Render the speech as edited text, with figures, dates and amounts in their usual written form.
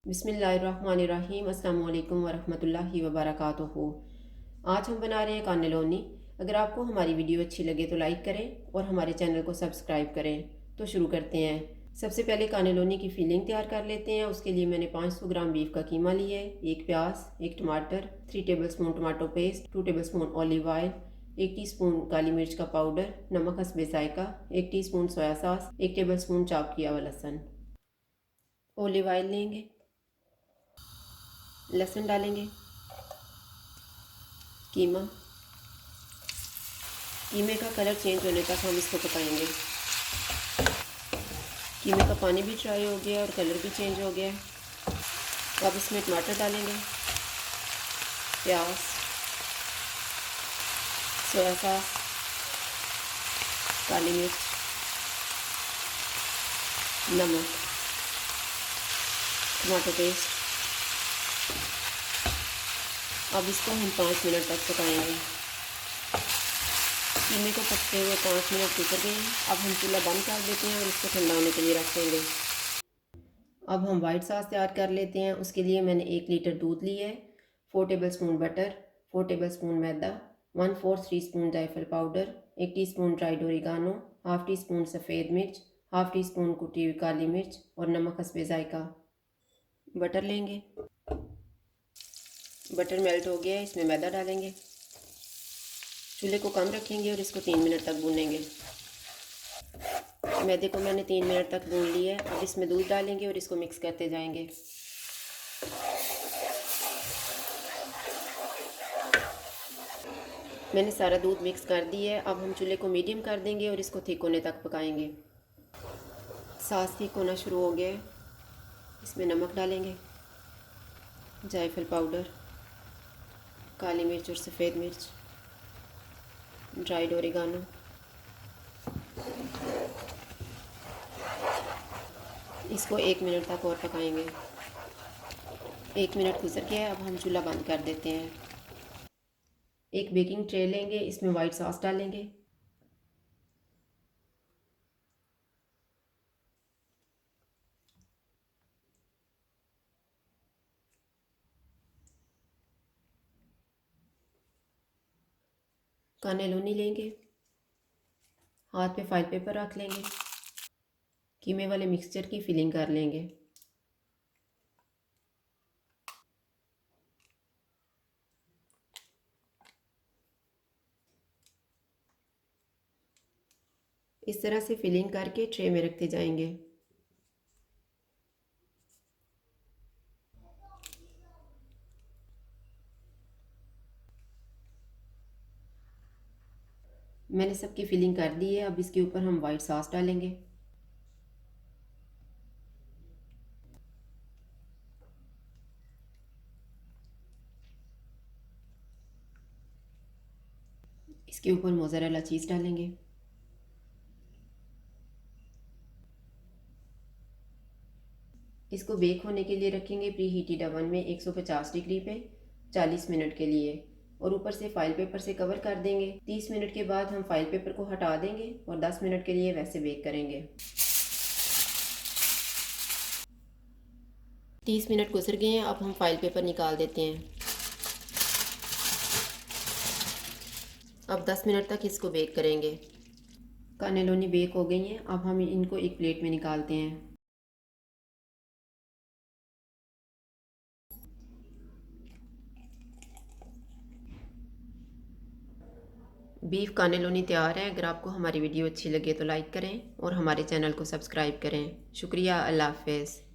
बिस्मिल्लाहिर्रहमानिर्रहीम अस्सलाम वालेकुम वरहमतुल्लाहि वबरकातुहू। आज हम बना रहे हैं कानेलोनी। अगर आपको हमारी वीडियो अच्छी लगे तो लाइक करें और हमारे चैनल को सब्सक्राइब करें। तो शुरू करते हैं। सबसे पहले कानेलोनी की फिलिंग तैयार कर लेते हैं। उसके लिए मैंने 500 ग्राम बीफ का कीमा लिया है, एक प्याज, एक टमाटर, 3 tablespoon tomato paste, 2 tablespoon olive oil, 1 teaspoon काली मिर्च का पाउडर, नमक हस्बे जायका, 1 teaspoon soya sauce, 1 tablespoon chop किया हुआ लहसुन। ऑलिव ऑयल लेंगे, लहसुन डालेंगे, कीमा, कीमे का कलर चेंज होने तक हम इसको पकाएंगे। कीमे का पानी भी ड्राई हो गया और कलर भी चेंज हो गया। अब इसमें टमाटर डालेंगे, प्याज, सोया सॉस, काली मिर्च, नमक, टमाटो पेस्ट। अब इसको हम 5 मिनट तक पकाएंगे। कीमे को पकते हुए 5 मिनट गुजर गए हैं। अब हम चूल्हा बंद कर देते हैं और इसको ठंडा होने के लिए रख देंगे। अब हम वाइट सॉस तैयार कर लेते हैं। उसके लिए मैंने 1 लीटर दूध लिया है, 4 टेबलस्पून बटर, 4 टेबलस्पून मैदा, 1/4 टीस्पून जायफल powder, 1 teaspoon dried oregano, half tea spoon सफ़ेद मिर्च, हाफ टी स्पून कुटी हुई काली मिर्च और नमक हस्बे जायका। बटर लेंगे, बटर मेल्ट हो गया है, इसमें मैदा डालेंगे। चूल्हे को कम रखेंगे और इसको 3 मिनट तक भूनेंगे। मैदे को मैंने 3 मिनट तक भून लिया है। अब इसमें दूध डालेंगे और इसको मिक्स करते जाएंगे। मैंने सारा दूध मिक्स कर दिया है। अब हम चूल्हे को मीडियम कर देंगे और इसको थिक होने तक पकाएंगे। सॉस थिक होना शुरू हो गया है। इसमें नमक डालेंगे, जायफल पाउडर, काली मिर्च और सफ़ेद मिर्च, ड्राइड ओरिगानो, इसको 1 मिनट तक और पकाएंगे। 1 मिनट गुजर गया है। अब हम चूल्हा बंद कर देते हैं। एक बेकिंग ट्रे लेंगे, इसमें वाइट सॉस डालेंगे, कानेलोनी लेंगे, हाथ पे फाइल पेपर रख लेंगे, कीमे वाले मिक्सचर की फिलिंग कर लेंगे। इस तरह से फिलिंग करके ट्रे में रखते जाएंगे। मैंने सबकी फिलिंग कर दी है। अब इसके ऊपर हम वाइट सॉस डालेंगे, इसके ऊपर मोज़रेला चीज़ डालेंगे, इसको बेक होने के लिए रखेंगे प्री हीटेड ओवन में 150 डिग्री पे 40 मिनट के लिए और ऊपर से फाइल पेपर से कवर कर देंगे। 30 मिनट के बाद हम फाइल पेपर को हटा देंगे और 10 मिनट के लिए वैसे बेक करेंगे। 30 मिनट गुजर गए हैं। अब हम फाइल पेपर निकाल देते हैं। अब 10 मिनट तक इसको बेक करेंगे। कानेलोनी बेक हो गई हैं। अब हम इनको एक प्लेट में निकालते हैं। बीफ कानेलोनी तैयार है। अगर आपको हमारी वीडियो अच्छी लगे तो लाइक करें और हमारे चैनल को सब्सक्राइब करें। शुक्रिया। अल्लाह हाफ़िज़।